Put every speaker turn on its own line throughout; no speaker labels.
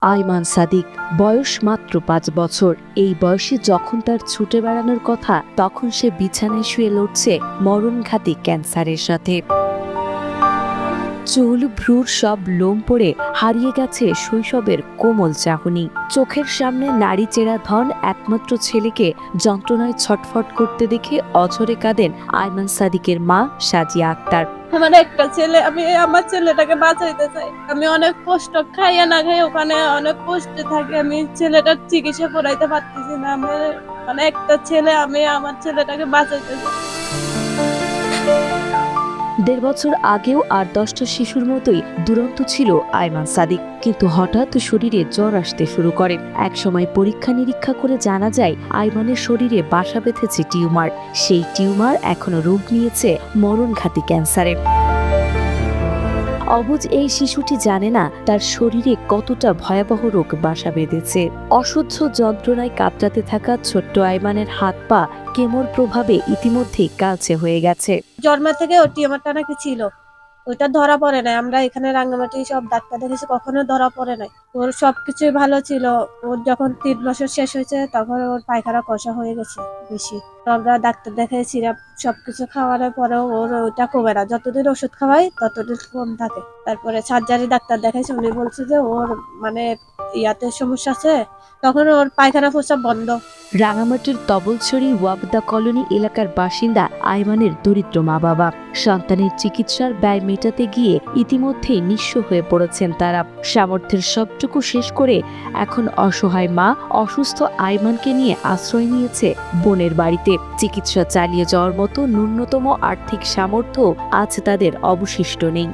আইমান সাদিক বয়স মাত্র ৫ বছর। এই বয়সে যখন তার ছুটে বেড়ানোর কথা, তখন সে বিছানায় শুয়ে লড়ছে মরণঘাতী ক্যান্সারের সাথে। চুল ভ্রুর সব লোম পড়ে হারিয়ে গেছে শৈশবের কোমল চাহনি। চোখের সামনে নারী চেরা ধন একমাত্র ছেলেকে যন্ত্রণায় ছটফট করতে দেখে অঝরে কাঁদেন আইমান সাদিকের মা সাজিয়া আক্তার।
আমার একটা ছেলে, আমি আমার ছেলেটাকে বাঁচাইতে চাই। আমি অনেক কষ্ট খাইয়া না খাই ওখানে অনেক কষ্টে থাকি। আমি ছেলেটার চিকিৎসা করাইতে পারতেছি না। আমার মানে একটা ছেলে, আমি আমার ছেলেটাকে বাঁচাইতে চাই।
১.৫ বছর আগেও আর ১০টা শিশুর মতোই দুরন্ত ছিল আইমান সাদিক, কিন্তু হঠাৎ শরীরে জ্বর আসতে শুরু করে। একসময় পরীক্ষা নিরীক্ষা করে জানা যায় আইমানের শরীরে বাসা বেঁধেছে টিউমার। সেই টিউমার এখনো রূপ নিয়েছে মরণঘাতী ক্যান্সারে। অবুঝ এই শিশুটি জানে না তার শরীরে কতটা ভয়াবহ রোগ বাসা বেঁধেছে। অসহ্য যন্ত্রণায় কাতরাতে থাকা ছোট্ট আইমানের হাত পা কেমোর প্রভাবে ইতিমধ্যেই কালচে হয়ে গেছে।
জন্ম থেকে ওর টিউমারটা নাকি ছিল, ওইটা ধরা পড়ে নাই। আমরা এখানে রাঙ্গামাটি সব ডাক্তার দেখেছি, কখনো ধরা পড়ে নাই। ওর সবকিছুই ভালো ছিল। ওর যখন ৩ বছর শেষ হয়েছে তখন ওর পায়খানা কষা হয়ে গেছে বেশি। তো আমরা ডাক্তার দেখাই, সিরাপ সবকিছু খাওয়ানোর পরেও ওর ওইটা কমে না। যতদিন ওষুধ খাওয়াই ততদিন কম থাকে। তারপরে সার্জারি ডাক্তার দেখাইছে, উনি বলছে যে ওর মানে ইয়াতে সমস্যা আছে। তখন ওর পায়খানা প্রস্রাব বন্ধ।
রাঙামাটির তবলছড়ি ওয়াবদা কলোনি এলাকার বাসিন্দা আইমানের দরিদ্র মা বাবা। সন্তানের চিকিৎসার ব্যয় মেটাতে গিয়ে ইতিমধ্যেই নিঃস্ব হয়ে পড়েছেন তারা। সামর্থ্যের সবটুকু শেষ করে এখন অসহায় মা অসুস্থ আইমানকে নিয়ে আশ্রয় নিয়েছে বোনের বাড়িতে। চিকিৎসা চালিয়ে যাওয়ার মতো ন্যূনতম আর্থিক সামর্থ্য আজ তাদের অবশিষ্ট নেই।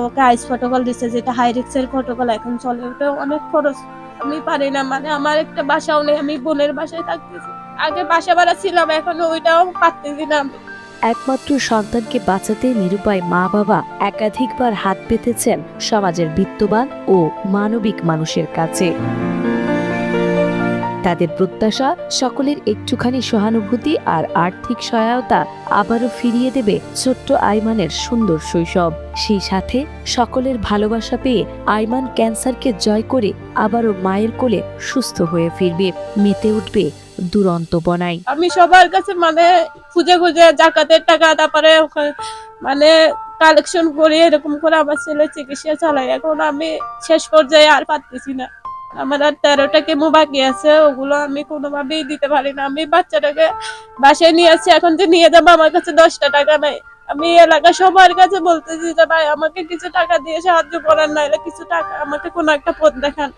ওকে আইস প্রটোকল দিচ্ছে, যেটা হাই রিস্কের প্রটোকল এখন চলে। ওটা অনেক খরচ, আমি পারি না। মানে আমার একটা বাসাও নেই, আমি বোনের বাসায় থাকতেছি। আগে বাসা ভাড়া ছিলাম, এখন ওইটাও পারতেছি না আমি।
একমাত্র সন্তানকে বাঁচাতে নিরুপায় মা বাবা একাধিকবার হাত পেতেছেন সমাজের বিত্তবান ও মানবিক মানুষের কাছে। তাদের প্রত্যাশা, সকলের একটুখানি সহানুভূতি আর আর্থিক সহায়তা আবারও ফিরিয়ে দেবে ছোট্ট আইমানের সুন্দর শৈশব। সেই সাথে সকলের ভালোবাসা পেয়ে আইমান ক্যান্সারকে জয় করে আবারও মায়ের কোলে সুস্থ হয়ে ফিরবে, মেতে উঠবে দুরন্ত বনায়।
আমি সবার কাছে মানে খুঁজে খুঁজে জাকাতের টাকা, তারপরে মানে কালেকশন করে এরকম করে আমার ছেলে চিকিৎসা চালাই। এখন আমি শেষ পর্যায়ে আর পারতেছি না। আমার আর 13টা কেমো বাকি আছে, ওগুলো আমি কোনোভাবেই দিতে পারি না। আমি বাচ্চাটাকে বাসায় নিয়ে আসছি, এখন যে নিয়ে যাবো আমার কাছে 10টা টাকা নাই। আমি এলাকা সবার কাছে বলতেছি যে ভাই আমাকে কিছু টাকা দিয়ে সাহায্য করার, নাইলে কিছু টাকা আমাকে কোনো একটা পথ দেখান।